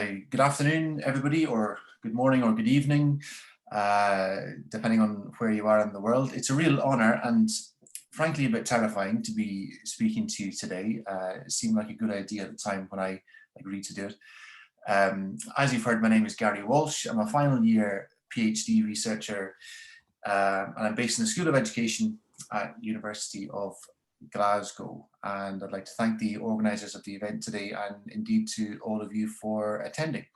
Good afternoon, everybody, or good morning or good evening, depending on where you are in the world. It's a real honour and frankly a bit terrifying to be speaking to you today. It seemed like a good idea at the time when I agreed to do it. As you've heard, my name is Gary Walsh. I'm a final year PhD researcher and I'm based in the School of Education at University of Glasgow, and I'd like to thank the organisers of the event today and indeed to all of you for attending.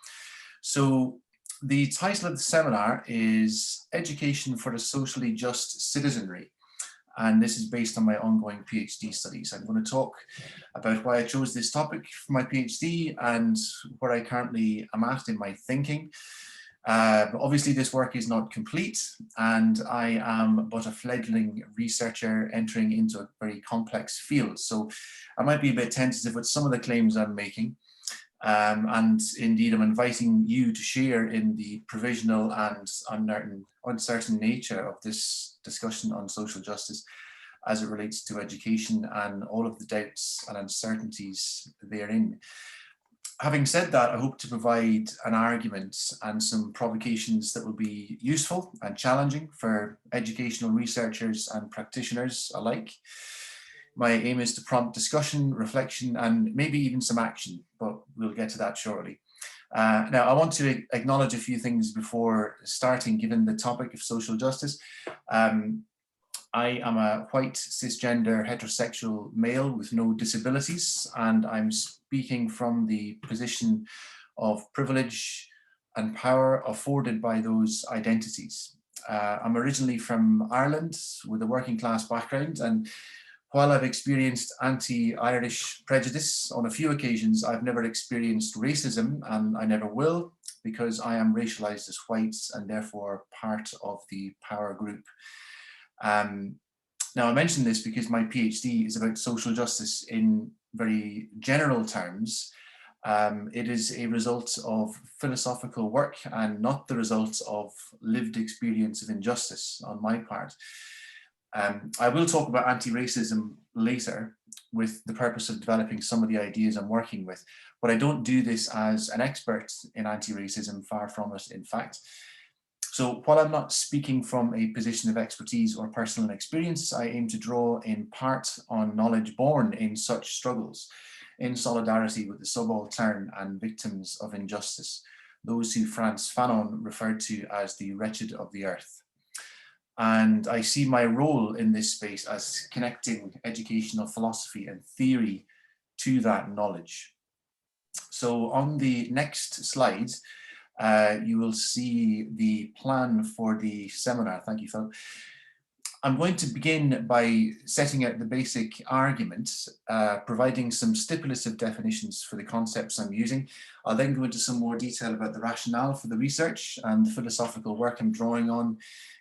So the title of the seminar is Education for a Socially Just Citizenry, and this is based on my ongoing PhD studies. I'm going to talk about why I chose this topic for my PhD and where I currently am at in my thinking. Obviously this work is not complete and I am but a fledgling researcher entering into a very complex field, so I might be a bit tentative with some of the claims I'm making, and indeed I'm inviting you to share in the provisional and uncertain nature of this discussion on social justice as it relates to education and all of the doubts and uncertainties therein. Having said that, I hope to provide an argument and some provocations that will be useful and challenging for educational researchers and practitioners alike. My aim is to prompt discussion, reflection, and maybe even some action, but we'll get to that shortly. Now, I want to acknowledge a few things before starting, given the topic of social justice. I am a white, cisgender, heterosexual male with no disabilities, and I'm speaking from the position of privilege and power afforded by those identities. I'm originally from Ireland with a working class background, and while I've experienced anti-Irish prejudice on a few occasions, I've never experienced racism, and I never will, because I am racialized as white and therefore part of the power group. Now I mention this because my PhD is about social justice in very general terms. It is a result of philosophical work and not the result of lived experience of injustice on my part. I will talk about anti-racism later with the purpose of developing some of the ideas I'm working with, but I don't do this as an expert in anti-racism, far from it in fact. So while I'm not speaking from a position of expertise or personal experience, I aim to draw in part on knowledge born in such struggles, in solidarity with the subaltern and victims of injustice, those who Frantz Fanon referred to as the wretched of the earth. And I see my role in this space as connecting educational philosophy and theory to that knowledge. So on the next slide, you will see the plan for the seminar. Thank you, Phil. I'm going to begin by setting out the basic argument, providing some stipulative definitions for the concepts I'm using. I'll then go into some more detail about the rationale for the research and the philosophical work I'm drawing on,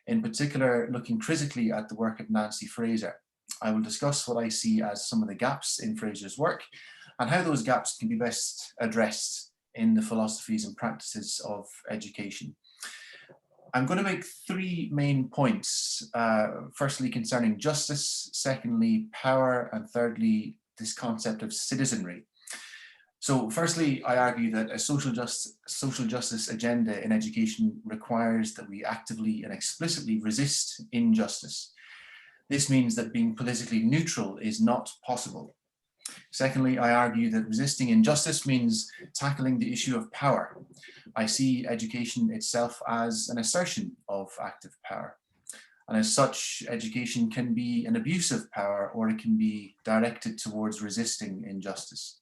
in particular looking critically at the work of Nancy Fraser. I will discuss what I see as some of the gaps in Fraser's work and how those gaps can be best addressed in the philosophies and practices of education. I'm going to make three main points, firstly concerning justice, secondly power, and thirdly this concept of citizenry. So firstly, I argue that a social justice agenda in education requires that we actively and explicitly resist injustice. This means that being politically neutral is not possible. Secondly, I argue that resisting injustice means tackling the issue of power. I see education itself as an assertion of active power. And as such, education can be an abuse of power, or it can be directed towards resisting injustice.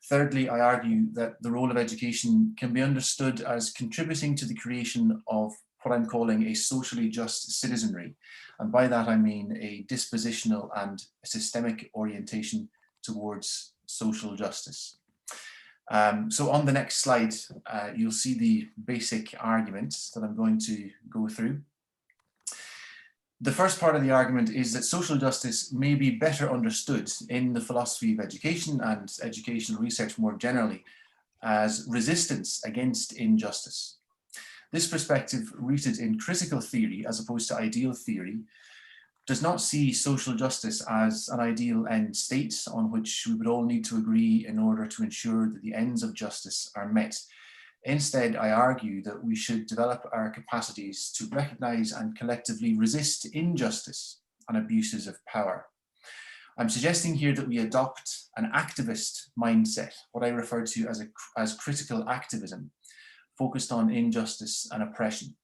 Thirdly, I argue that the role of education can be understood as contributing to the creation of what I'm calling a socially just citizenry. And by that I mean a dispositional and systemic orientation towards social justice. So on the next slide, you'll see the basic arguments that I'm going to go through. The first part of the argument is that social justice may be better understood in the philosophy of education and educational research more generally as resistance against injustice. This perspective, rooted in critical theory as opposed to ideal theory, does not see social justice as an ideal end state on which we would all need to agree in order to ensure that the ends of justice are met. Instead, I argue that we should develop our capacities to recognize and collectively resist injustice and abuses of power. I'm suggesting here that we adopt an activist mindset, what I refer to as critical activism, focused on injustice and oppression.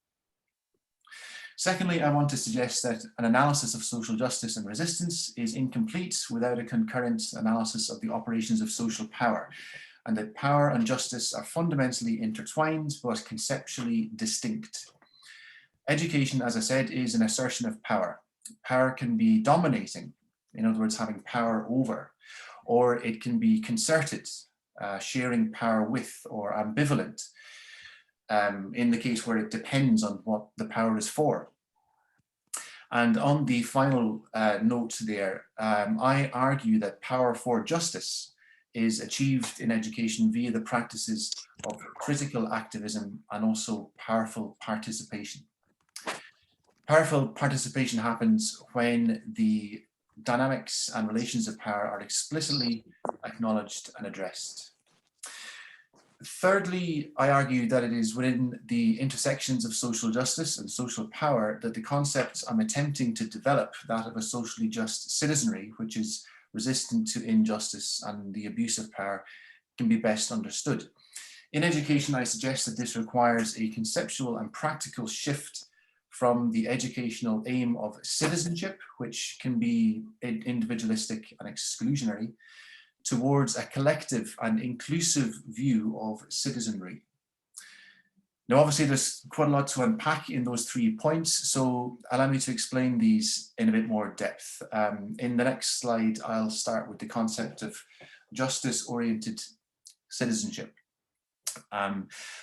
Secondly, I want to suggest that an analysis of social justice and resistance is incomplete without a concurrent analysis of the operations of social power, and that power and justice are fundamentally intertwined but conceptually distinct. Education, as I said, is an assertion of power. Power can be dominating, in other words, having power over, or it can be concerted, sharing power with, or ambivalent, in the case where it depends on what the power is for. And on the final note there, I argue that power for justice is achieved in education via the practices of critical activism and also powerful participation. Powerful participation happens when the dynamics and relations of power are explicitly acknowledged and addressed. Thirdly, I argue that it is within the intersections of social justice and social power that the concept I'm attempting to develop, that of a socially just citizenry, which is resistant to injustice and the abuse of power, can be best understood. In education, I suggest that this requires a conceptual and practical shift from the educational aim of citizenship, which can be individualistic and exclusionary, towards a collective and inclusive view of citizenry. Now, obviously, there's quite a lot to unpack in those 3 points, so allow me to explain these in a bit more depth. In the next slide, I'll start with the concept of justice-oriented citizenship.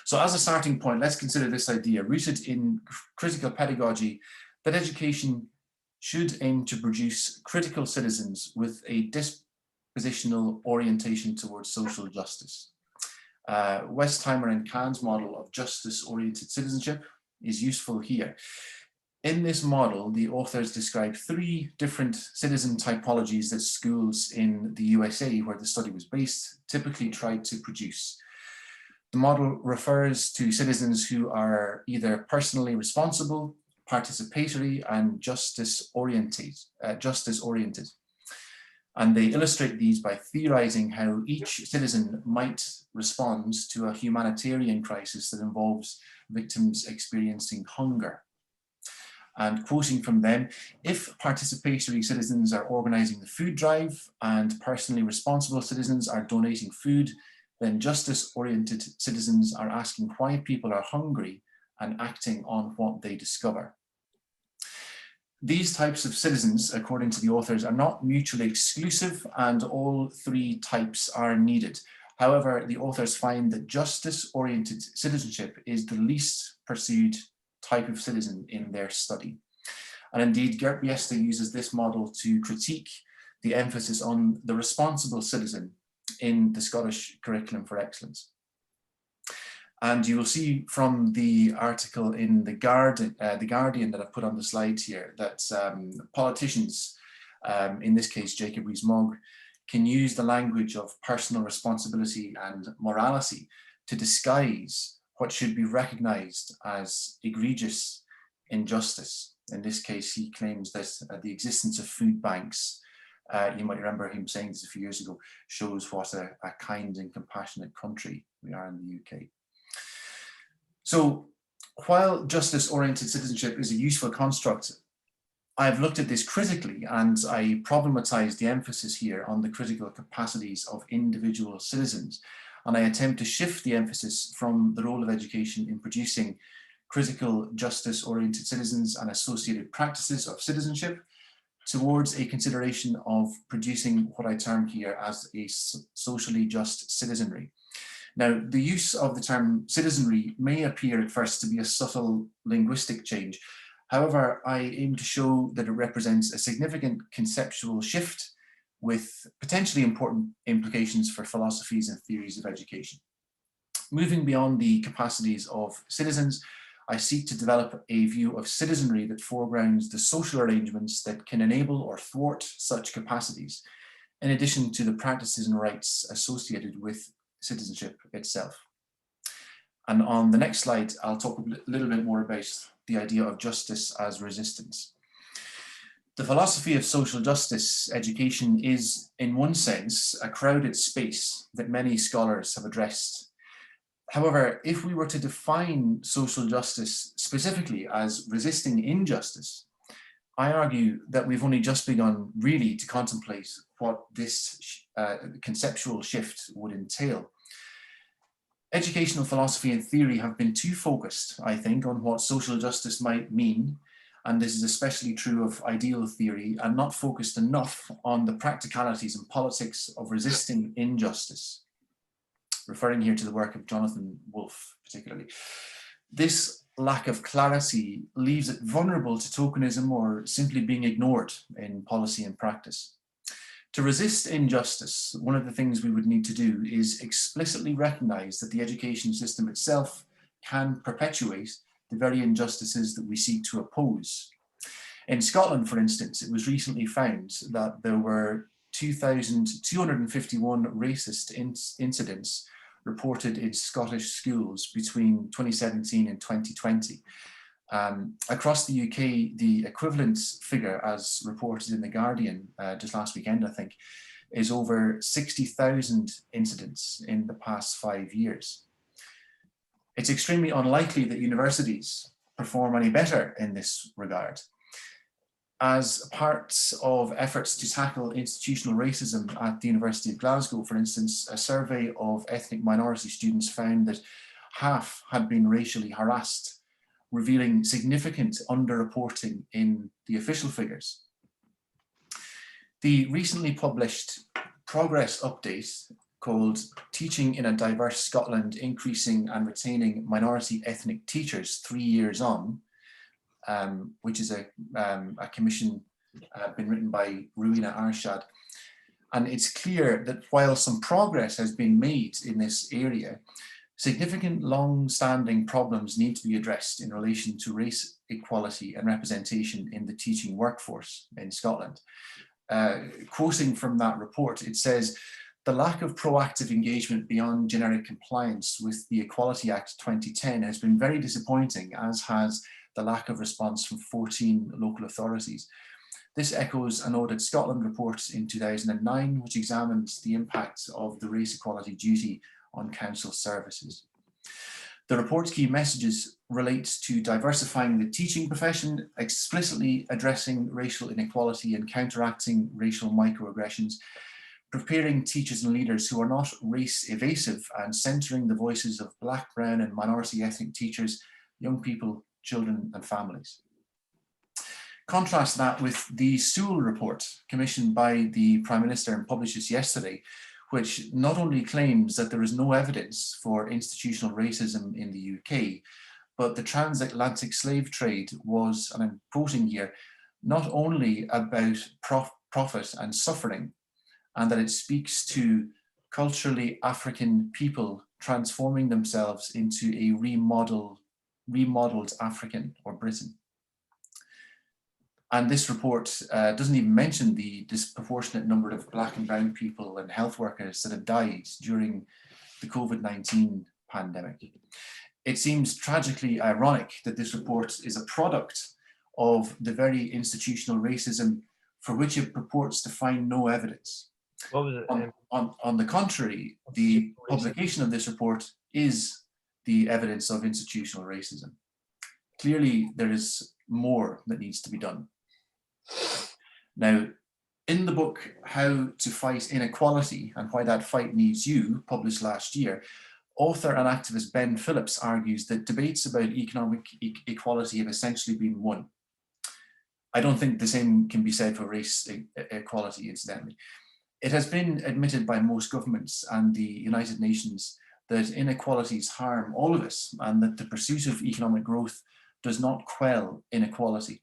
So as a starting point, let's consider this idea, rooted in critical pedagogy, that education should aim to produce critical citizens with a dispositional orientation towards social justice. Westheimer and Kahn's model of justice-oriented citizenship is useful here. In this model, the authors describe 3 different citizen typologies that schools in the USA, where the study was based, typically tried to produce. The model refers to citizens who are either personally responsible, participatory, and justice-oriented. And they illustrate these by theorizing how each citizen might respond to a humanitarian crisis that involves victims experiencing hunger. And quoting from them, if participatory citizens are organizing the food drive and personally responsible citizens are donating food, then justice-oriented citizens are asking why people are hungry and acting on what they discover. These types of citizens, according to the authors, are not mutually exclusive, and all 3 types are needed. However, the authors find that justice-oriented citizenship is the least pursued type of citizen in their study. And indeed, Gert Biesta uses this model to critique the emphasis on the responsible citizen in the Scottish Curriculum for Excellence. And you will see from the article in the Guardian that I've put on the slides here that politicians, in this case Jacob Rees-Mogg, can use the language of personal responsibility and morality to disguise what should be recognized as egregious injustice. In this case, he claims that the existence of food banks, you might remember him saying this a few years ago, shows what a kind and compassionate country we are in the UK. So while justice-oriented citizenship is a useful construct, I've looked at this critically, and I problematized the emphasis here on the critical capacities of individual citizens. And I attempt to shift the emphasis from the role of education in producing critical justice-oriented citizens and associated practices of citizenship towards a consideration of producing what I term here as a socially just citizenry. Now, the use of the term citizenry may appear at first to be a subtle linguistic change. However, I aim to show that it represents a significant conceptual shift with potentially important implications for philosophies and theories of education. Moving beyond the capacities of citizens, I seek to develop a view of citizenry that foregrounds the social arrangements that can enable or thwart such capacities, in addition to the practices and rights associated with citizenship itself. And on the next slide, I'll talk a little bit more about the idea of justice as resistance. The philosophy of social justice education is, in one sense, a crowded space that many scholars have addressed. However, if we were to define social justice specifically as resisting injustice, I argue that we've only just begun really to contemplate what this conceptual shift would entail. Educational philosophy and theory have been too focused, I think, on what social justice might mean, and this is especially true of ideal theory, and not focused enough on the practicalities and politics of resisting injustice, referring here to the work of Jonathan Wolfe particularly. This lack of clarity leaves it vulnerable to tokenism or simply being ignored in policy and practice. To resist injustice, one of the things we would need to do is explicitly recognize that the education system itself can perpetuate the very injustices that we seek to oppose. In Scotland, for instance, it was recently found that there were 2,251 racist incidents reported in Scottish schools between 2017 and 2020. Across the UK, the equivalent figure, as reported in The Guardian just last weekend, I think, is over 60,000 incidents in the past 5 years. It's extremely unlikely that universities perform any better in this regard. As part of efforts to tackle institutional racism at the University of Glasgow, for instance, a survey of ethnic minority students found that half had been racially harassed, revealing significant underreporting in the official figures. The recently published progress update called Teaching in a Diverse Scotland, Increasing and Retaining Minority Ethnic Teachers 3 Years On, which is a commission been written by Rowena Arshad. And it's clear that while some progress has been made in this area, significant long-standing problems need to be addressed in relation to race equality and representation in the teaching workforce in Scotland. Quoting from that report, it says, "The lack of proactive engagement beyond generic compliance with the Equality Act 2010 has been very disappointing, as has the lack of response from 14 local authorities. This echoes an Audit Scotland report in 2009, which examines the impact of the race equality duty on council services. The report's key messages relate to diversifying the teaching profession, explicitly addressing racial inequality and counteracting racial microaggressions, preparing teachers and leaders who are not race evasive, and centering the voices of Black, Brown and minority ethnic teachers, young people, children and families." Contrast that with the Sewell report commissioned by the Prime Minister and published this yesterday, which not only claims that there is no evidence for institutional racism in the UK, but the transatlantic slave trade was, and I'm quoting here, not only about profit and suffering, and that it speaks to culturally African people transforming themselves into a remodeled African or Britain. And this report doesn't even mention the disproportionate number of Black and brown people and health workers that have died during the COVID-19 pandemic. It seems tragically ironic that this report is a product of the very institutional racism for which it purports to find no evidence. What was it? On the contrary, the publication of this report is the evidence of institutional racism. Clearly, there is more that needs to be done. Now, in the book, How to Fight Inequality and Why That Fight Needs You, published last year, author and activist Ben Phillips argues that debates about economic equality have essentially been won. I don't think the same can be said for race equality, incidentally. It has been admitted by most governments and the United Nations that inequalities harm all of us, and that the pursuit of economic growth does not quell inequality.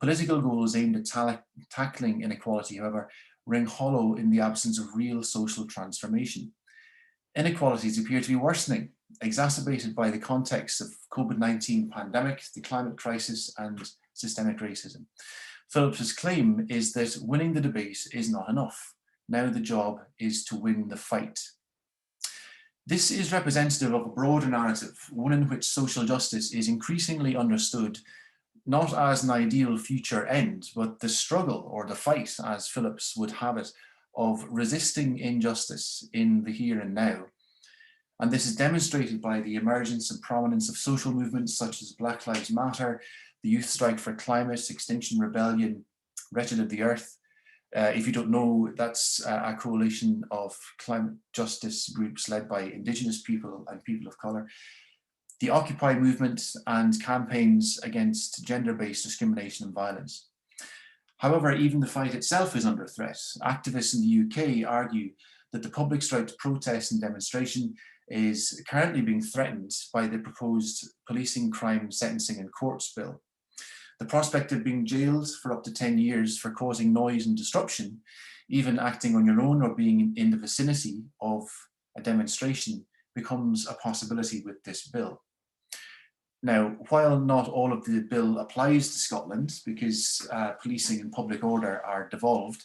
Political goals aimed at tackling inequality, however, ring hollow in the absence of real social transformation. Inequalities appear to be worsening, exacerbated by the context of COVID-19 pandemic, the climate crisis, and systemic racism. Phillips's claim is that winning the debate is not enough. Now the job is to win the fight. This is representative of a broader narrative, one in which social justice is increasingly understood not as an ideal future end, but the struggle or the fight, as Phillips would have it, of resisting injustice in the here and now. And this is demonstrated by the emergence and prominence of social movements such as Black Lives Matter, the Youth Strike for Climate, Extinction Rebellion, Wretched of the Earth. If you don't know, that's a coalition of climate justice groups led by Indigenous people and people of colour. The Occupy movement and campaigns against gender-based discrimination and violence. However, even the fight itself is under threat. Activists in the UK argue that the public's right to protest and demonstration is currently being threatened by the proposed Policing Crime Sentencing and Courts Bill. The prospect of being jailed for up to 10 years for causing noise and disruption, even acting on your own or being in the vicinity of a demonstration, becomes a possibility with this bill. Now, while not all of the bill applies to Scotland, because policing and public order are devolved,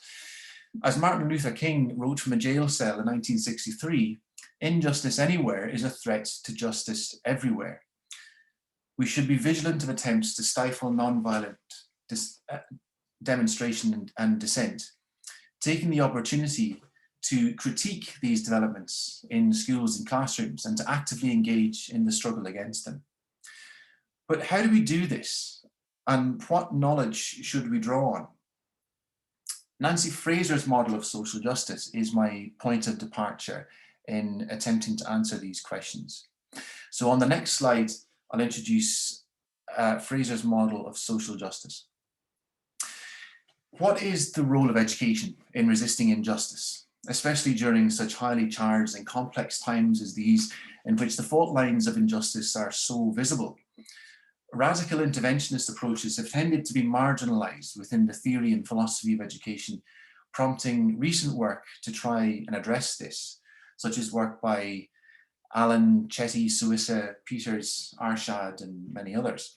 as Martin Luther King wrote from a jail cell in 1963, injustice anywhere is a threat to justice everywhere. We should be vigilant of attempts to stifle non-violent demonstration and dissent, taking the opportunity to critique these developments in schools and classrooms and to actively engage in the struggle against them. But how do we do this? And what knowledge should we draw on? Nancy Fraser's model of social justice is my point of departure in attempting to answer these questions. So on the next slide, I'll introduce Fraser's model of social justice. What is the role of education in resisting injustice, especially during such highly charged and complex times as these, in which the fault lines of injustice are so visible? Radical interventionist approaches have tended to be marginalized within the theory and philosophy of education, prompting recent work to try and address this, such as work by Allen, Chetty, Suissa, Peters, Arshad, and many others.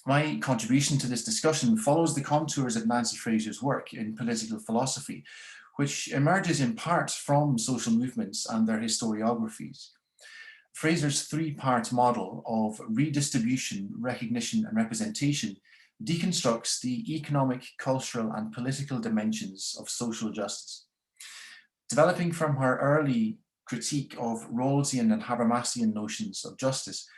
My contribution to this discussion follows the contours of Nancy Fraser's work in political philosophy, which emerges in part from social movements and their historiographies. Fraser's three-part model of redistribution, recognition, and representation deconstructs the economic, cultural, and political dimensions of social justice. Developing from her early critique of Rawlsian and Habermasian notions of justice,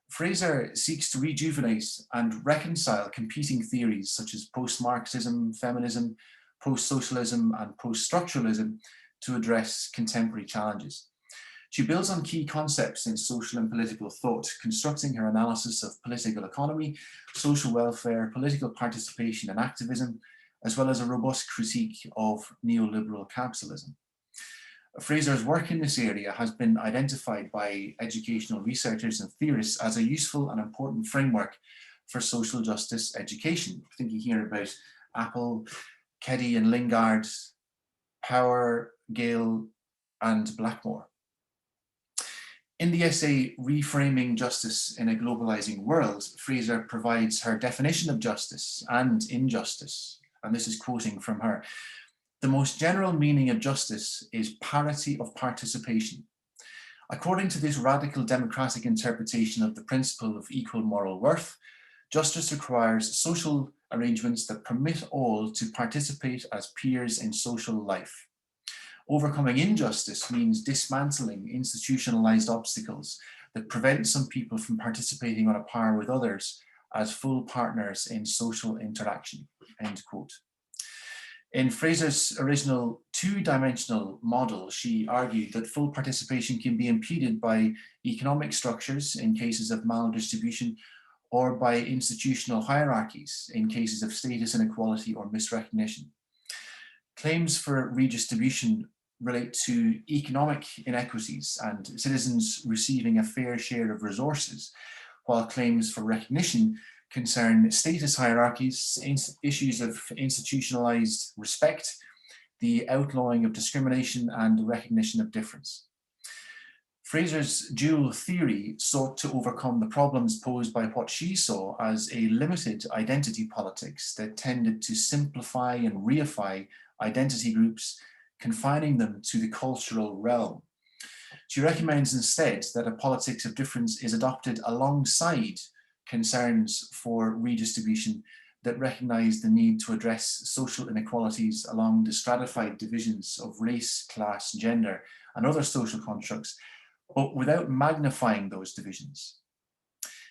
Fraser seeks to rejuvenate and reconcile competing theories such as post-Marxism, feminism, post-socialism, and post-structuralism to address contemporary challenges. She builds on key concepts in social and political thought, constructing her analysis of political economy, social welfare, political participation and activism, as well as a robust critique of neoliberal capitalism. Fraser's work in this area has been identified by educational researchers and theorists as a useful and important framework for social justice education. Thinking here about Apple, Keddy and Lingard, Power, Gale, and Blackmore. In the essay, Reframing Justice in a Globalizing World, Fraser provides her definition of justice and injustice, and this is quoting from her. The most general meaning of justice is parity of participation. According to this radical democratic interpretation of the principle of equal moral worth, justice requires social arrangements that permit all to participate as peers in social life. Overcoming injustice means dismantling institutionalized obstacles that prevent some people from participating on a par with others as full partners in social interaction, end quote. In Fraser's original two-dimensional model, she argued that full participation can be impeded by economic structures in cases of maldistribution or by institutional hierarchies in cases of status inequality or misrecognition. Claims for redistribution relate to economic inequities and citizens receiving a fair share of resources, while claims for recognition concern status hierarchies, issues of institutionalized respect, the outlawing of discrimination, and recognition of difference. Fraser's dual theory sought to overcome the problems posed by what she saw as a limited identity politics that tended to simplify and reify identity groups, confining them to the cultural realm. She recommends instead that a politics of difference is adopted alongside concerns for redistribution that recognize the need to address social inequalities along the stratified divisions of race, class, gender, and other social constructs, but without magnifying those divisions.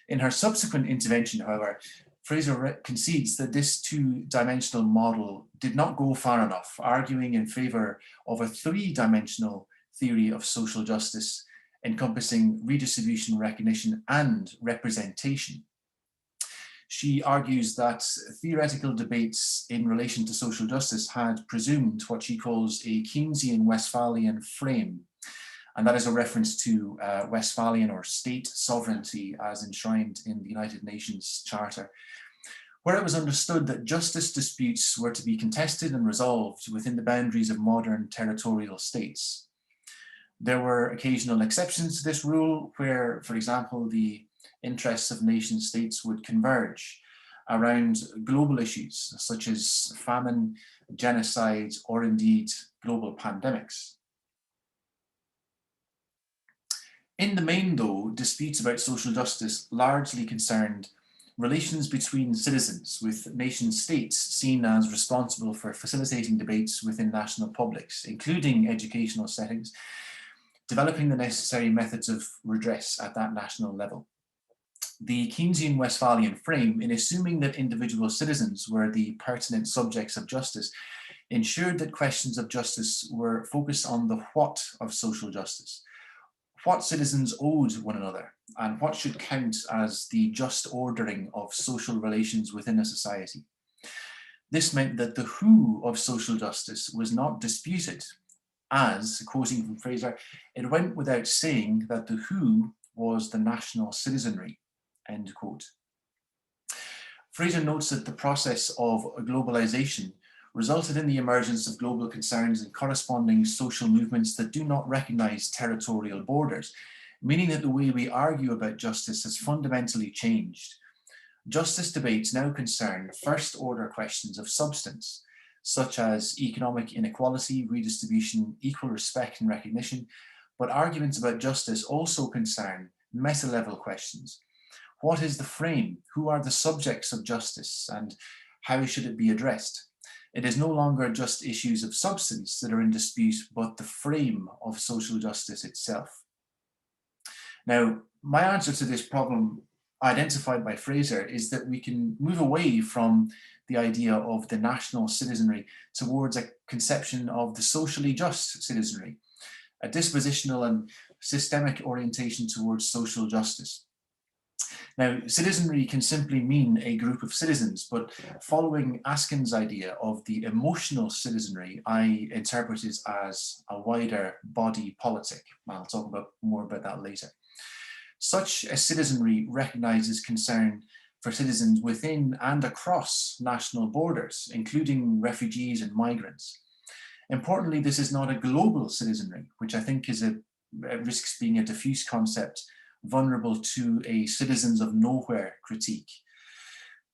In her subsequent intervention, however, Fraser concedes that this two-dimensional model did not go far enough, arguing in favor of a three-dimensional theory of social justice encompassing redistribution, recognition, and representation. She argues that theoretical debates in relation to social justice had presumed what she calls a Keynesian Westphalian frame, and that is a reference to Westphalian or state sovereignty as enshrined in the United Nations Charter, where it was understood that justice disputes were to be contested and resolved within the boundaries of modern territorial states. There were occasional exceptions to this rule where, for example, the interests of nation states would converge around global issues such as famine, genocide, or indeed global pandemics. In the main, though, disputes about social justice largely concerned relations between citizens, with nation states seen as responsible for facilitating debates within national publics, including educational settings, developing the necessary methods of redress at that national level. The Keynesian Westphalian frame, in assuming that individual citizens were the pertinent subjects of justice, ensured that questions of justice were focused on the what of social justice, what citizens owed one another, and what should count as the just ordering of social relations within a society. This meant that the who of social justice was not disputed, as, quoting from Fraser, it went without saying that the who was the national citizenry, end quote. Fraser notes that the process of globalization resulted in the emergence of global concerns and corresponding social movements that do not recognize territorial borders, meaning that the way we argue about justice has fundamentally changed. Justice debates now concern first-order questions of substance, such as economic inequality, redistribution, equal respect and recognition, but arguments about justice also concern meta-level questions. What is the frame? Who are the subjects of justice? And how should it be addressed? It is no longer just issues of substance that are in dispute, but the frame of social justice itself. Now, my answer to this problem identified by Fraser is that we can move away from the idea of the national citizenry towards a conception of the socially just citizenry, a dispositional and systemic orientation towards social justice. Now, citizenry can simply mean a group of citizens, but following Askin's idea of the emotional citizenry, I interpret it as a wider body politic. I'll talk more about that later. Such a citizenry recognizes concern for citizens within and across national borders, including refugees and migrants. Importantly, this is not a global citizenry, which I think risks being a diffuse concept vulnerable to a citizens of nowhere critique,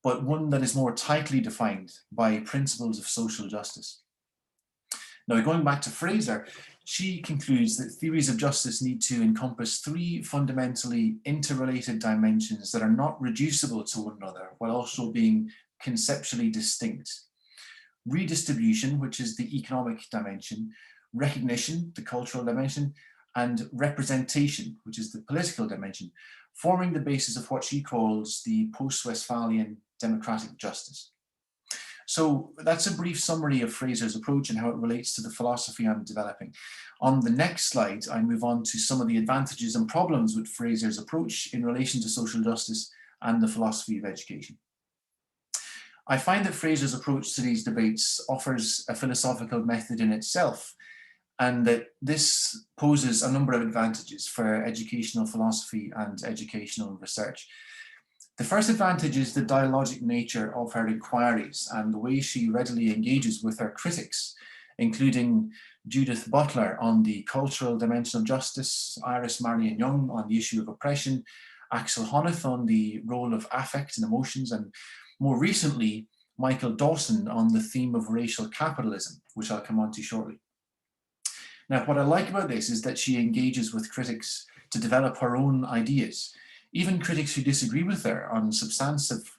but one that is more tightly defined by principles of social justice. Now, going back to Fraser, she concludes that theories of justice need to encompass three fundamentally interrelated dimensions that are not reducible to one another, while also being conceptually distinct. Redistribution, which is the economic dimension, recognition, the cultural dimension, and representation, which is the political dimension, forming the basis of what she calls the post-Westphalian democratic justice. So that's a brief summary of Fraser's approach and how it relates to the philosophy I'm developing. On the next slide, I move on to some of the advantages and problems with Fraser's approach in relation to social justice and the philosophy of education. I find that Fraser's approach to these debates offers a philosophical method in itself, and that this poses a number of advantages for educational philosophy and educational research. The first advantage is the dialogic nature of her inquiries and the way she readily engages with her critics, including Judith Butler on the cultural dimension of justice, Iris Marion Young on the issue of oppression, Axel Honneth on the role of affect and emotions, and more recently, Michael Dawson on the theme of racial capitalism, which I'll come on to shortly. Now, what I like about this is that she engages with critics to develop her own ideas. Even critics who disagree with her on substantive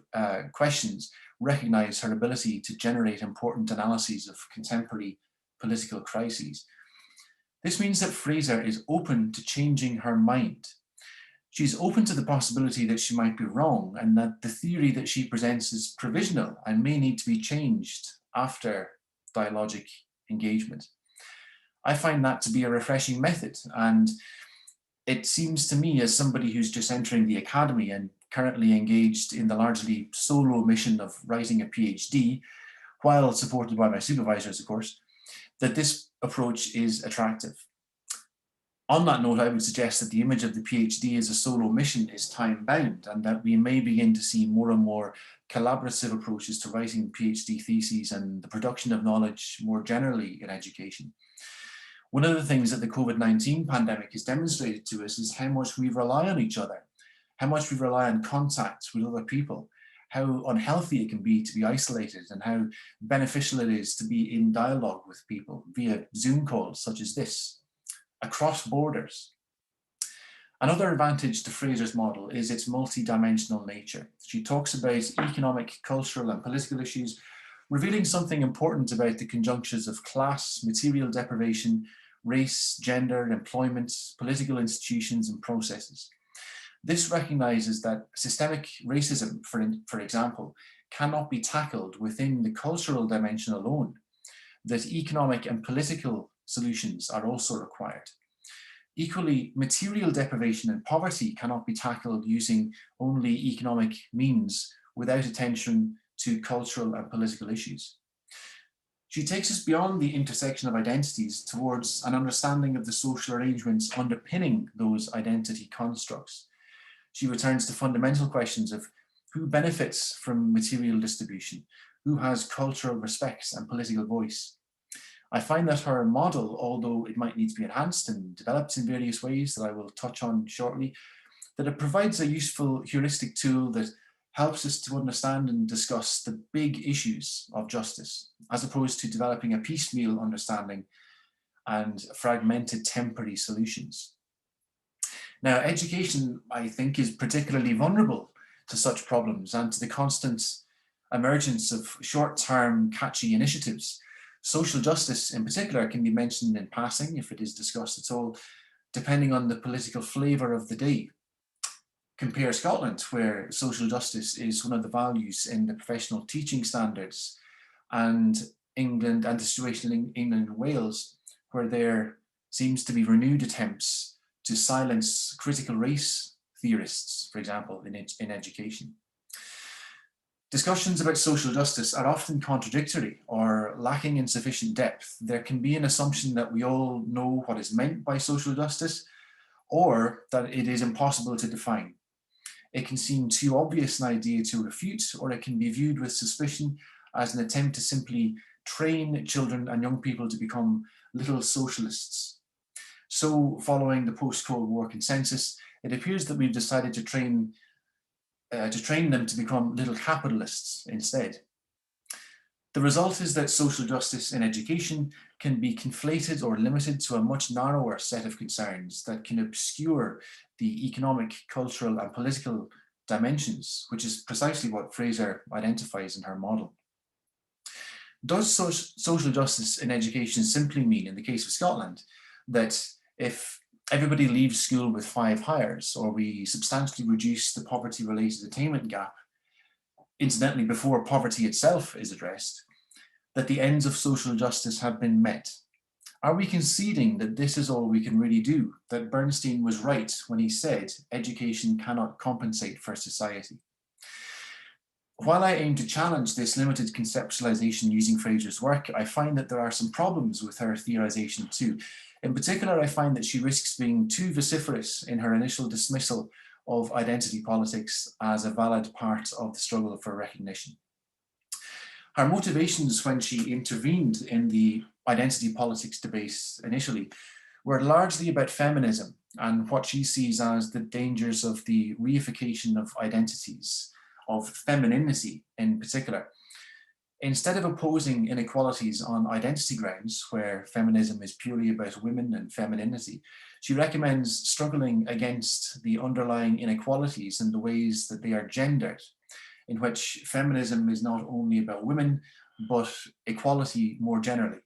questions recognize her ability to generate important analyses of contemporary political crises. This means that Fraser is open to changing her mind. She's open to the possibility that she might be wrong and that the theory that she presents is provisional and may need to be changed after dialogic engagement. I find that to be a refreshing method, and it seems to me, as somebody who's just entering the academy and currently engaged in the largely solo mission of writing a PhD, while supported by my supervisors, of course, that this approach is attractive. On that note, I would suggest that the image of the PhD as a solo mission is time-bound, and that we may begin to see more and more collaborative approaches to writing PhD theses and the production of knowledge more generally in education. One of the things that the COVID-19 pandemic has demonstrated to us is how much we rely on each other, how much we rely on contact with other people, how unhealthy it can be to be isolated, and how beneficial it is to be in dialogue with people via Zoom calls such as this, across borders. Another advantage to Fraser's model is its multi-dimensional nature. She talks about economic, cultural, and political issues, revealing something important about the conjunctions of class, material deprivation, race, gender, employment, political institutions, and processes. This recognizes that systemic racism, for example, cannot be tackled within the cultural dimension alone, that economic and political solutions are also required. Equally, material deprivation and poverty cannot be tackled using only economic means without attention to cultural and political issues. She takes us beyond the intersection of identities towards an understanding of the social arrangements underpinning those identity constructs. She returns to fundamental questions of who benefits from material distribution, who has cultural respects and political voice. I find that her model, although it might need to be enhanced and developed in various ways that I will touch on shortly, that it provides a useful heuristic tool that helps us to understand and discuss the big issues of justice, as opposed to developing a piecemeal understanding and fragmented temporary solutions. Now, education, I think, is particularly vulnerable to such problems and to the constant emergence of short-term catchy initiatives. Social justice in particular can be mentioned in passing, if it is discussed at all, depending on the political flavour of the day. Compare Scotland, where social justice is one of the values in the professional teaching standards, and England and the situation in England and Wales, where there seems to be renewed attempts to silence critical race theorists, for example, in education. Discussions about social justice are often contradictory or lacking in sufficient depth. There can be an assumption that we all know what is meant by social justice, or that it is impossible to define. It can seem too obvious an idea to refute, or it can be viewed with suspicion as an attempt to simply train children and young people to become little socialists. So, following the post-Cold War consensus, it appears that we've decided to train them to become little capitalists instead. The result is that social justice in education can be conflated or limited to a much narrower set of concerns that can obscure the economic, cultural, and political dimensions, which is precisely what Fraser identifies in her model. Does social justice in education simply mean, in the case of Scotland, that if everybody leaves school with 5 hires, or we substantially reduce the poverty-related attainment gap, incidentally before poverty itself is addressed, that the ends of social justice have been met? Are we conceding that this is all we can really do, that Bernstein was right when he said education cannot compensate for society? While I aim to challenge this limited conceptualization using Fraser's work, I find that there are some problems with her theorization too. In particular, I find that she risks being too vociferous in her initial dismissal of identity politics as a valid part of the struggle for recognition. Her motivations when she intervened in the identity politics debate initially were largely about feminism and what she sees as the dangers of the reification of identities, of femininity in particular. Instead of opposing inequalities on identity grounds, where feminism is purely about women and femininity, she recommends struggling against the underlying inequalities in the ways that they are gendered, in which feminism is not only about women, but equality more generally.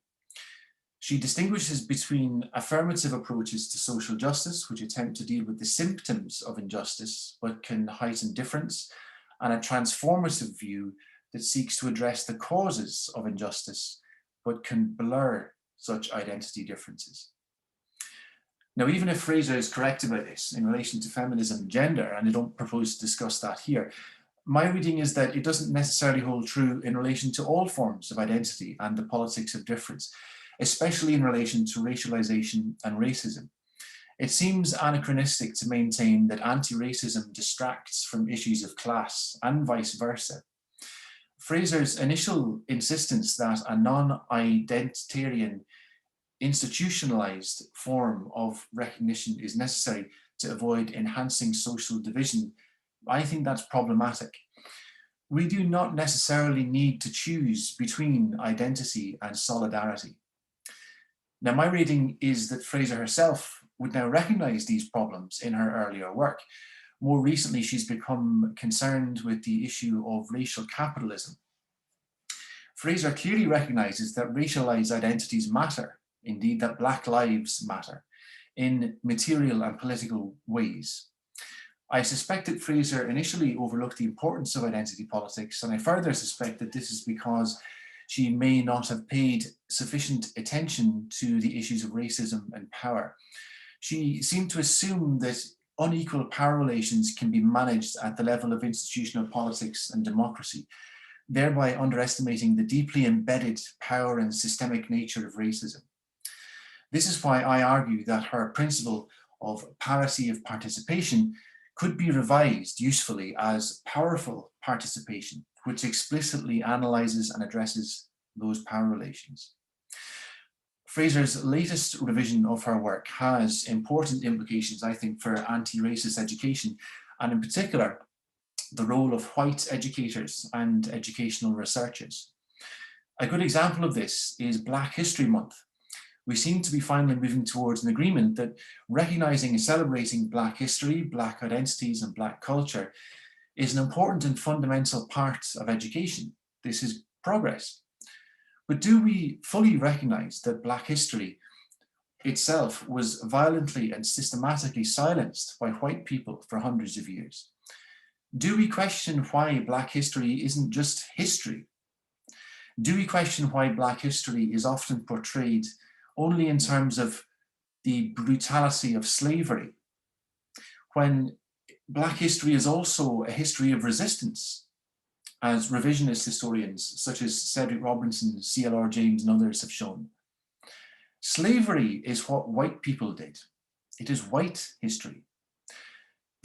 She distinguishes between affirmative approaches to social justice, which attempt to deal with the symptoms of injustice, but can heighten difference, and a transformative view that seeks to address the causes of injustice, but can blur such identity differences. Now, even if Fraser is correct about this in relation to feminism and gender, and I don't propose to discuss that here, my reading is that it doesn't necessarily hold true in relation to all forms of identity and the politics of difference, especially in relation to racialization and racism. It seems anachronistic to maintain that anti-racism distracts from issues of class and vice versa. Fraser's initial insistence that a non-identitarian institutionalized form of recognition is necessary to avoid enhancing social division, I think that's problematic. We do not necessarily need to choose between identity and solidarity. Now, my reading is that Fraser herself would now recognize these problems in her earlier work. More recently, she's become concerned with the issue of racial capitalism. Fraser clearly recognizes that racialized identities matter, indeed that Black lives matter, in material and political ways. I suspect that Fraser initially overlooked the importance of identity politics, and I further suspect that this is because she may not have paid sufficient attention to the issues of racism and power. She seemed to assume that unequal power relations can be managed at the level of institutional politics and democracy, thereby underestimating the deeply embedded power and systemic nature of racism. This is why I argue that her principle of parity of participation could be revised usefully as powerful participation, which explicitly analyzes and addresses those power relations. Fraser's latest revision of her work has important implications, I think, for anti-racist education, and in particular, the role of white educators and educational researchers. A good example of this is Black History Month. We seem to be finally moving towards an agreement that recognizing and celebrating Black history, Black identities, and Black culture is an important and fundamental part of education. This is progress. But do we fully recognize that Black history itself was violently and systematically silenced by white people for hundreds of years? Do we question why Black history isn't just history? Do we question why Black history is often portrayed only in terms of the brutality of slavery, when Black history is also a history of resistance, as revisionist historians such as Cedric Robinson, C.L.R. James, and others have shown? Slavery is what white people did. It is white history.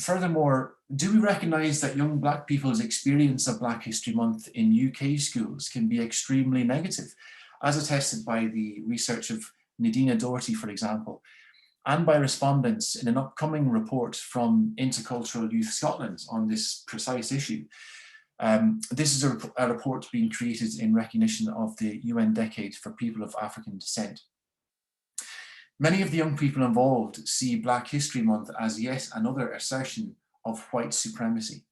Furthermore, do we recognize that young Black people's experience of Black History Month in UK schools can be extremely negative, as attested by the research of Nadina Doherty, for example, and by respondents in an upcoming report from Intercultural Youth Scotland on this precise issue. This is a report being created in recognition of the UN Decade for People of African Descent. Many of the young people involved see Black History Month as yet another assertion of white supremacy.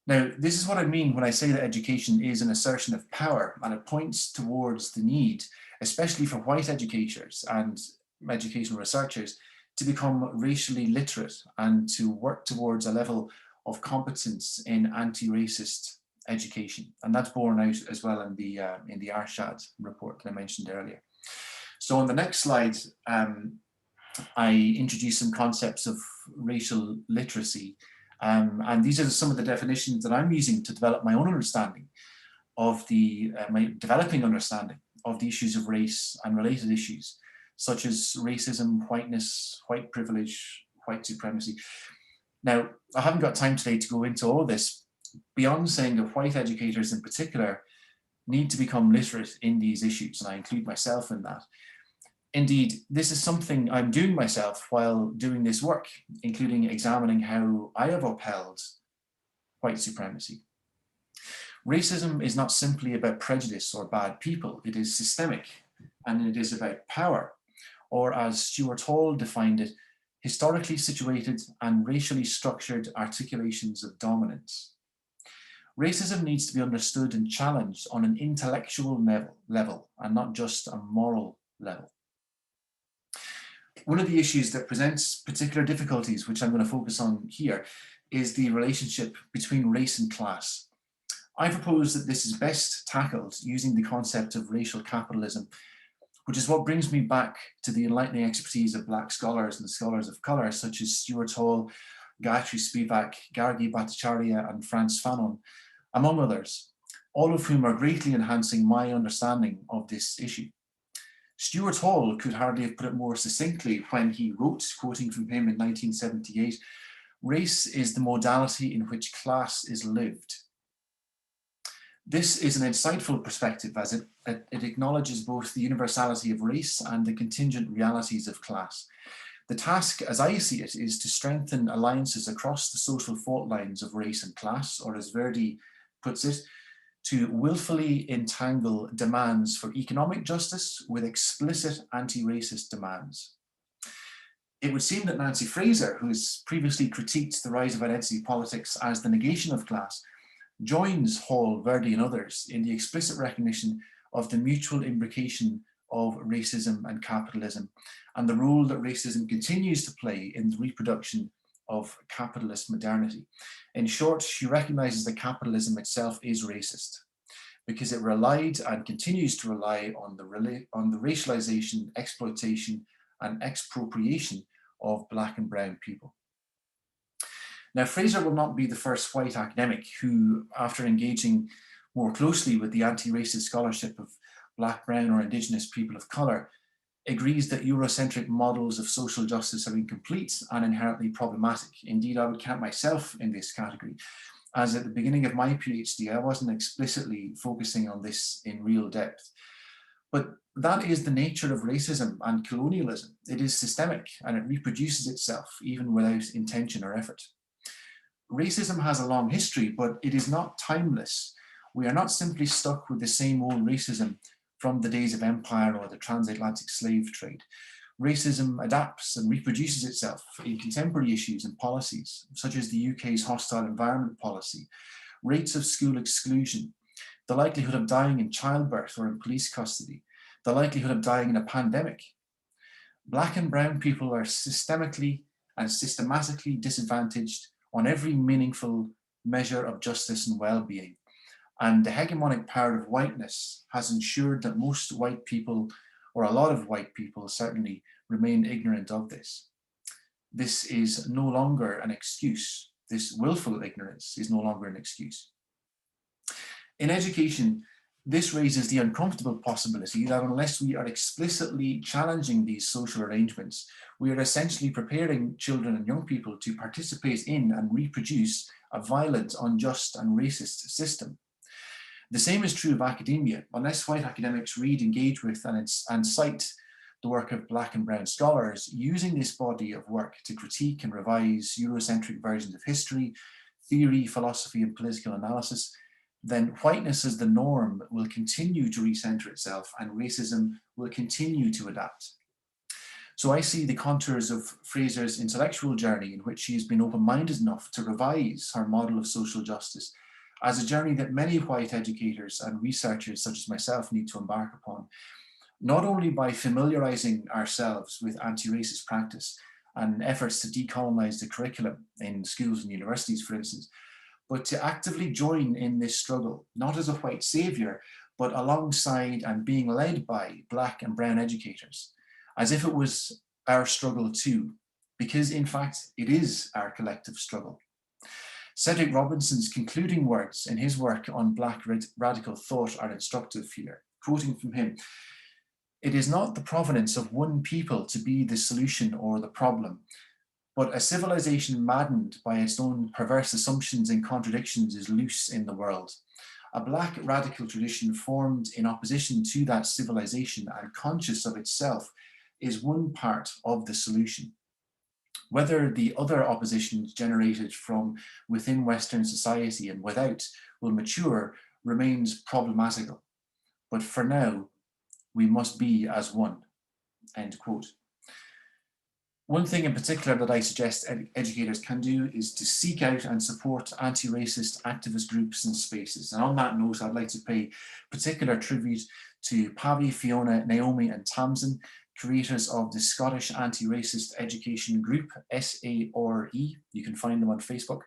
Now, this is what I mean when I say that education is an assertion of power, and it points towards the need, especially for white educators and educational researchers, to become racially literate and to work towards a level of competence in anti-racist education. And that's borne out as well in the Arshad report that I mentioned earlier. So on the next slide, I introduce some concepts of racial literacy. And these are some of the definitions that I'm using to develop my own understanding of my developing understanding of the issues of race and related issues, such as racism, whiteness, white privilege, white supremacy. Now, I haven't got time today to go into all of this, beyond saying that white educators in particular need to become literate in these issues, and I include myself in that. Indeed, this is something I'm doing myself while doing this work, including examining how I have upheld white supremacy. Racism is not simply about prejudice or bad people, it is systemic, and it is about power, or as Stuart Hall defined it, historically situated and racially structured articulations of dominance. Racism needs to be understood and challenged on an intellectual level and not just a moral level. One of the issues that presents particular difficulties, which I'm going to focus on here, is the relationship between race and class. I propose that this is best tackled using the concept of racial capitalism, which is what brings me back to the enlightening expertise of Black scholars and scholars of colour, such as Stuart Hall, Gayatri Spivak, Gargi Bhattacharya, and Frantz Fanon, among others, all of whom are greatly enhancing my understanding of this issue. Stuart Hall could hardly have put it more succinctly when he wrote, quoting from him in 1978, "Race is the modality in which class is lived." This is an insightful perspective as it acknowledges both the universality of race and the contingent realities of class. The task, as I see it, is to strengthen alliances across the social fault lines of race and class, or as Verdi puts it, to willfully entangle demands for economic justice with explicit anti-racist demands. It would seem that Nancy Fraser, who has previously critiqued the rise of identity politics as the negation of class, joins Hall, Verdi, and others in the explicit recognition of the mutual imbrication of racism and capitalism, and the role that racism continues to play in the reproduction of capitalist modernity. In short, she recognizes that capitalism itself is racist because it relied and continues to rely on the racialization, exploitation, and expropriation of Black and brown people. Now, Fraser will not be the first white academic who, after engaging more closely with the anti-racist scholarship of Black, brown, or Indigenous people of colour, agrees that Eurocentric models of social justice are incomplete and inherently problematic. Indeed, I would count myself in this category, as at the beginning of my PhD, I wasn't explicitly focusing on this in real depth. But that is the nature of racism and colonialism. It is systemic and it reproduces itself even without intention or effort. Racism has a long history, but it is not timeless. We are not simply stuck with the same old racism from the days of empire or the transatlantic slave trade. Racism adapts and reproduces itself in contemporary issues and policies, such as the UK's hostile environment policy, rates of school exclusion, the likelihood of dying in childbirth or in police custody, the likelihood of dying in a pandemic. Black and brown people are systemically and systematically disadvantaged on every meaningful measure of justice and well-being. And the hegemonic power of whiteness has ensured that most white people, or a lot of white people certainly, remain ignorant of this. This is no longer an excuse. This willful ignorance is no longer an excuse. In education, this raises the uncomfortable possibility that unless we are explicitly challenging these social arrangements, we are essentially preparing children and young people to participate in and reproduce a violent, unjust, and racist system. The same is true of academia. Unless white academics read, engage with, and cite the work of Black and brown scholars, using this body of work to critique and revise Eurocentric versions of history, theory, philosophy, and political analysis, then whiteness as the norm will continue to recenter itself and racism will continue to adapt. So I see the contours of Fraser's intellectual journey, in which she has been open-minded enough to revise her model of social justice, as a journey that many white educators and researchers such as myself need to embark upon, not only by familiarizing ourselves with anti-racist practice and efforts to decolonize the curriculum in schools and universities, for instance, but to actively join in this struggle, not as a white savior, but alongside and being led by Black and brown educators, as if it was our struggle too, because in fact, it is our collective struggle. Cedric Robinson's concluding words in his work on Black radical thought are instructive here. Quoting from him, "It is not the provenance of one people to be the solution or the problem, But a civilization maddened by its own perverse assumptions and contradictions is loose in the world. A Black radical tradition formed in opposition to that civilization and conscious of itself is one part of the solution. Whether the other oppositions generated from within Western society and without will mature remains problematical. But for now, we must be as one, end quote. One thing in particular that I suggest educators can do is to seek out and support anti-racist activist groups and spaces. And on that note, I'd like to pay particular tribute to Pavi, Fiona, Naomi and Tamsin, creators of the Scottish Anti-Racist Education Group, SARE. You can find them on Facebook,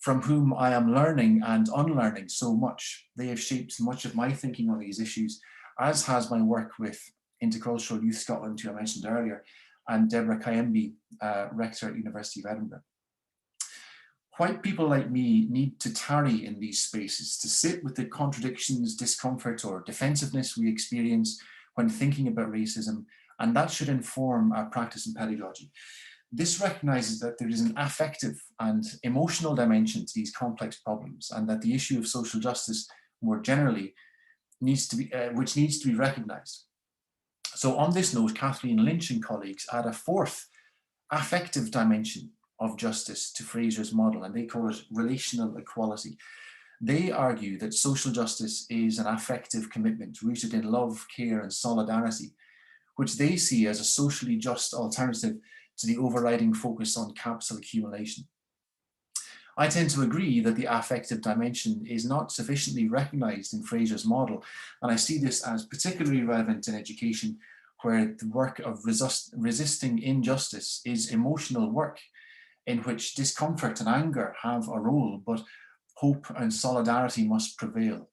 from whom I am learning and unlearning so much. They have shaped much of my thinking on these issues, as has my work with Intercultural Youth Scotland, who I mentioned earlier, and Deborah Kayembe, Rector at University of Edinburgh. White people like me need to tarry in these spaces, to sit with the contradictions, discomfort or defensiveness we experience when thinking about racism, and that should inform our practice and pedagogy. This recognises that there is an affective and emotional dimension to these complex problems, and that the issue of social justice more generally needs to be recognised. So on this note, Kathleen Lynch and colleagues add a fourth affective dimension of justice to Fraser's model, and they call it relational equality. They argue that social justice is an affective commitment rooted in love, care, and solidarity, which they see as a socially just alternative to the overriding focus on capital accumulation. I tend to agree that the affective dimension is not sufficiently recognised in Fraser's model, and I see this as particularly relevant in education, where the work of resisting injustice is emotional work, in which discomfort and anger have a role, but hope and solidarity must prevail.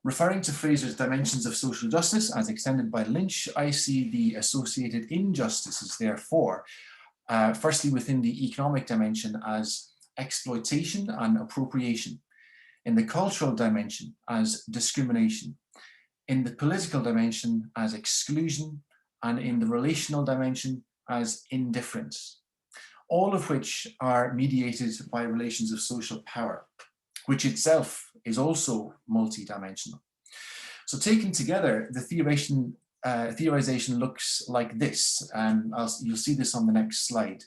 Referring to Fraser's dimensions of social justice as extended by Lynch, I see the associated injustices, therefore, firstly within the economic dimension as exploitation and appropriation, in the cultural dimension as discrimination, in the political dimension as exclusion, and in the relational dimension as indifference, all of which are mediated by relations of social power, which itself is also multidimensional. So taken together, the theorization looks like this. You'll see this on the next slide.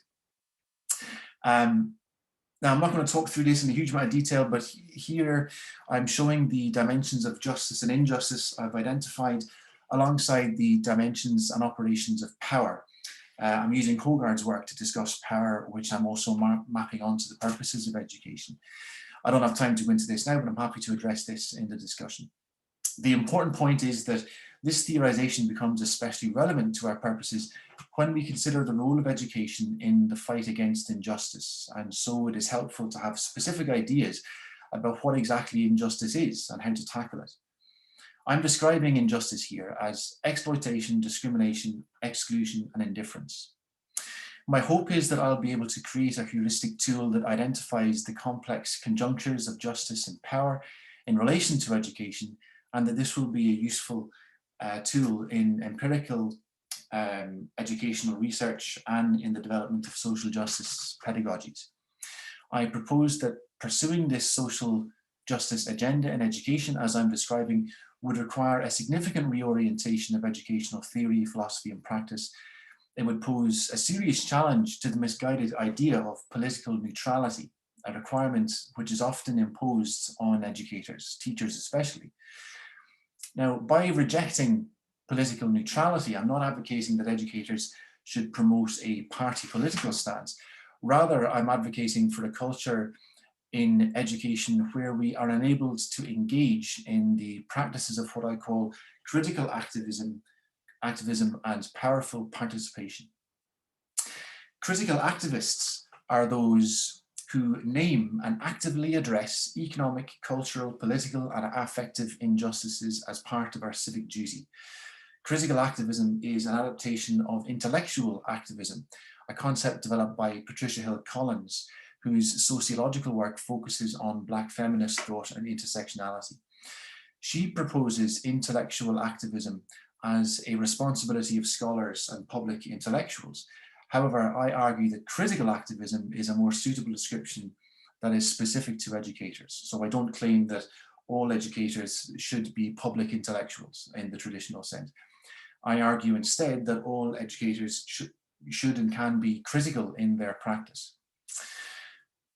Now, I'm not going to talk through this in a huge amount of detail, but here I'm showing the dimensions of justice and injustice I've identified alongside the dimensions and operations of power. I'm using Hogarth's work to discuss power, which I'm also mapping onto the purposes of education. I don't have time to go into this now, but I'm happy to address this in the discussion. The important point is that this theorization becomes especially relevant to our purposes when we consider the role of education in the fight against injustice. And so it is helpful to have specific ideas about what exactly injustice is and how to tackle it. I'm describing injustice here as exploitation, discrimination, exclusion, and indifference. My hope is that I'll be able to create a heuristic tool that identifies the complex conjunctures of justice and power in relation to education, and that this will be a useful tool in empirical educational research and in the development of social justice pedagogies. I propose that pursuing this social justice agenda in education, as I'm describing, would require a significant reorientation of educational theory, philosophy, and practice. It would pose a serious challenge to the misguided idea of political neutrality, a requirement which is often imposed on educators, teachers especially. Now, by rejecting political neutrality, I'm not advocating that educators should promote a party political stance. Rather, I'm advocating for a culture in education where we are enabled to engage in the practices of what I call critical activism and powerful participation. Critical activists are those who name and actively address economic, cultural, political, and affective injustices as part of our civic duty. Critical activism is an adaptation of intellectual activism, a concept developed by Patricia Hill Collins, whose sociological work focuses on Black feminist thought and intersectionality. She proposes intellectual activism as a responsibility of scholars and public intellectuals. However, I argue that critical activism is a more suitable description that is specific to educators. So I don't claim that all educators should be public intellectuals in the traditional sense. I argue instead that all educators should and can be critical in their practice.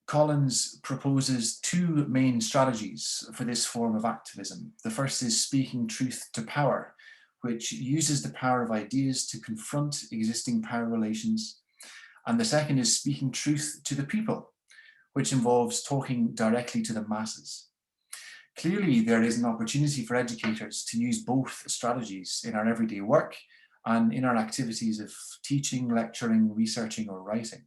Collins proposes two main strategies for this form of activism. The first is speaking truth to power, which uses the power of ideas to confront existing power relations. And the second is speaking truth to the people, which involves talking directly to the masses. Clearly, there is an opportunity for educators to use both strategies in our everyday work and in our activities of teaching, lecturing, researching, or writing.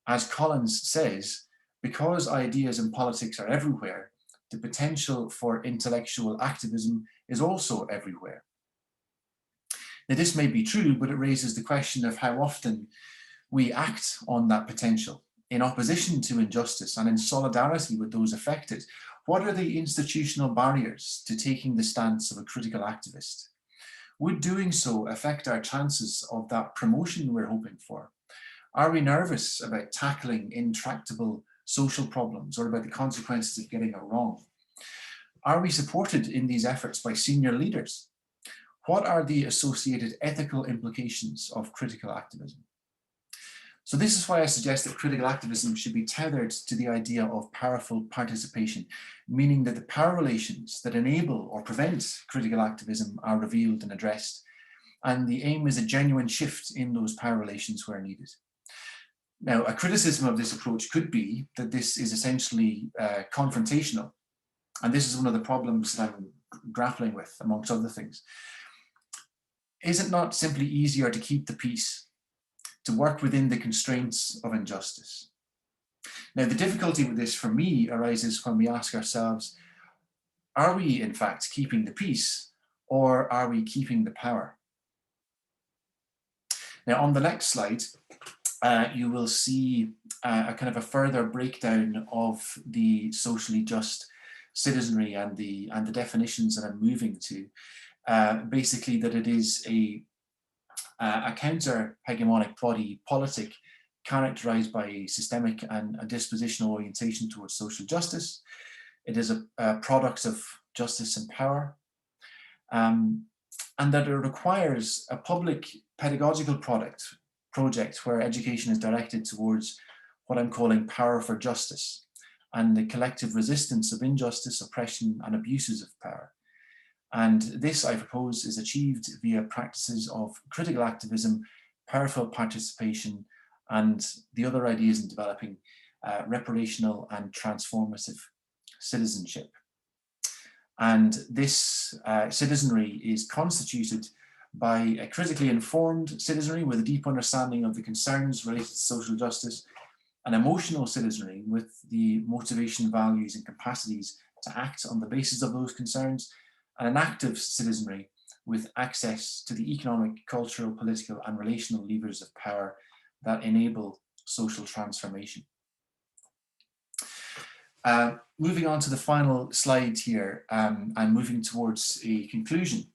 As Collins says, because ideas and politics are everywhere, the potential for intellectual activism is also everywhere. Now, this may be true, but it raises the question of how often we act on that potential in opposition to injustice and in solidarity with those affected. What are the institutional barriers to taking the stance of a critical activist? Would doing so affect our chances of that promotion we're hoping for? Are we nervous about tackling intractable social problems or about the consequences of getting it wrong? Are we supported in these efforts by senior leaders? What are the associated ethical implications of critical activism? So this is why I suggest that critical activism should be tethered to the idea of powerful participation, meaning that the power relations that enable or prevent critical activism are revealed and addressed. And the aim is a genuine shift in those power relations where needed. Now, a criticism of this approach could be that this is essentially confrontational. And this is one of the problems that I'm grappling with, amongst other things. Is it not simply easier to keep the peace, to work within the constraints of injustice? Now, the difficulty with this for me arises when we ask ourselves, are we in fact keeping the peace, or are we keeping the power? Now, on the next slide, you will see a kind of a further breakdown of the socially just citizenry and the definitions that I'm moving to. Basically, that it is a counter-hegemonic body politic characterized by a systemic and a dispositional orientation towards social justice. It is a product of justice and power, and that it requires a public pedagogical project where education is directed towards what I'm calling power for justice and the collective resistance of injustice, oppression, and abuses of power. And this, I propose, is achieved via practices of critical activism, powerful participation, and the other ideas in developing reparational and transformative citizenship. And this citizenry is constituted by a critically informed citizenry with a deep understanding of the concerns related to social justice, an emotional citizenry with the motivation, values, and capacities to act on the basis of those concerns, and an active citizenry with access to the economic, cultural, political, and relational levers of power that enable social transformation. Moving on to the final slide here, I'm moving towards a conclusion,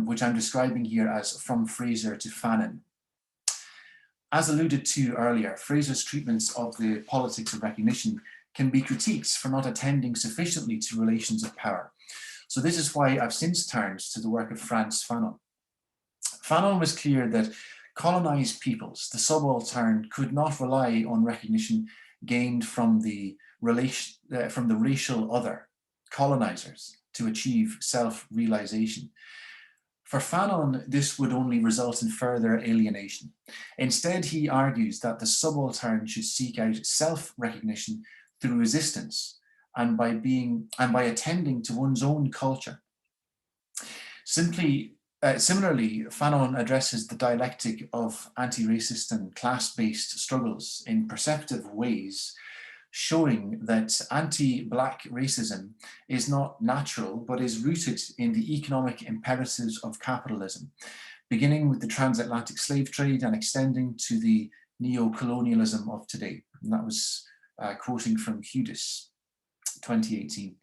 which I'm describing here as From Fraser to Fanon. As alluded to earlier, Fraser's treatments of the politics of recognition can be critiqued for not attending sufficiently to relations of power. So this is why I've since turned to the work of Frantz Fanon. Fanon was clear that colonized peoples, the subaltern, could not rely on recognition gained from the racial other, colonizers, to achieve self-realization. For Fanon, this would only result in further alienation. Instead, he argues that the subaltern should seek out self-recognition through resistance and by attending to one's own culture. Similarly, Fanon addresses the dialectic of anti-racist and class-based struggles in perceptive ways, showing that anti-Black racism is not natural, but is rooted in the economic imperatives of capitalism, beginning with the transatlantic slave trade and extending to the neo-colonialism of today. And that was quoting from Hudis, 2018.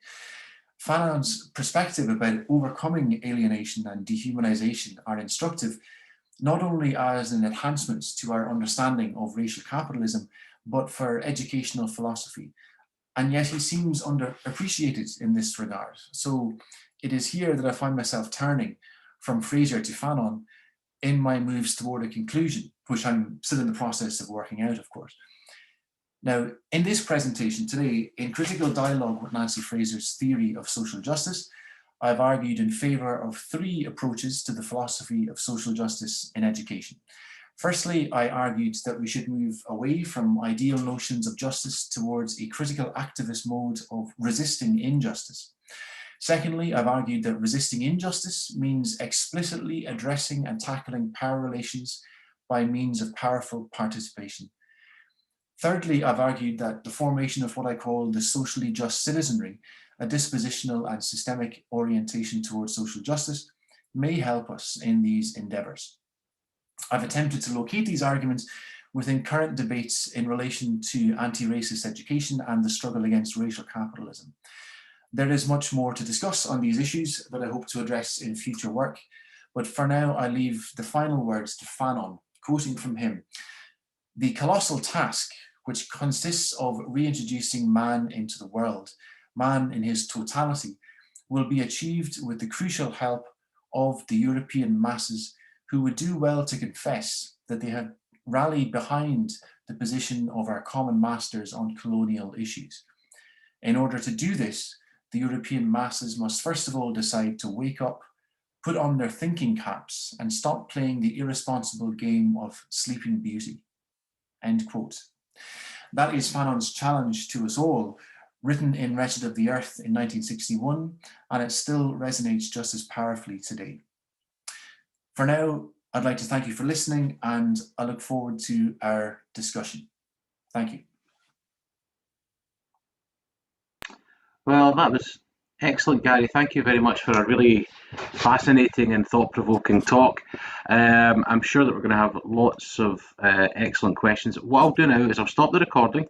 Fanon's perspective about overcoming alienation and dehumanization are instructive, not only as an enhancement to our understanding of racial capitalism, but for educational philosophy. And yet he seems underappreciated in this regard. So it is here that I find myself turning from Fraser to Fanon in my moves toward a conclusion, which I'm still in the process of working out, of course. Now, in this presentation today, in critical dialogue with Nancy Fraser's theory of social justice, I've argued in favour of three approaches to the philosophy of social justice in education. Firstly, I argued that we should move away from ideal notions of justice towards a critical activist mode of resisting injustice. Secondly, I've argued that resisting injustice means explicitly addressing and tackling power relations by means of powerful participation. Thirdly, I've argued that the formation of what I call the socially just citizenry, a dispositional and systemic orientation towards social justice, may help us in these endeavours. I've attempted to locate these arguments within current debates in relation to anti-racist education and the struggle against racial capitalism. There is much more to discuss on these issues that I hope to address in future work, but for now I leave the final words to Fanon, quoting from him: "The colossal task, which consists of reintroducing man into the world, man in his totality, will be achieved with the crucial help of the European masses, who would do well to confess that they have rallied behind the position of our common masters on colonial issues. In order to do this, the European masses must first of all decide to wake up, put on their thinking caps, and stop playing the irresponsible game of Sleeping Beauty." End quote. That is Fanon's challenge to us all, written in Wretched of the Earth in 1961, and it still resonates just as powerfully today. For now, I'd like to thank you for listening, and I look forward to our discussion. Thank you. Well, that was excellent, Gary. Thank you very much for a really fascinating and thought-provoking talk. I'm sure that we're going to have lots of excellent questions. What I'll do now is I'll stop the recording,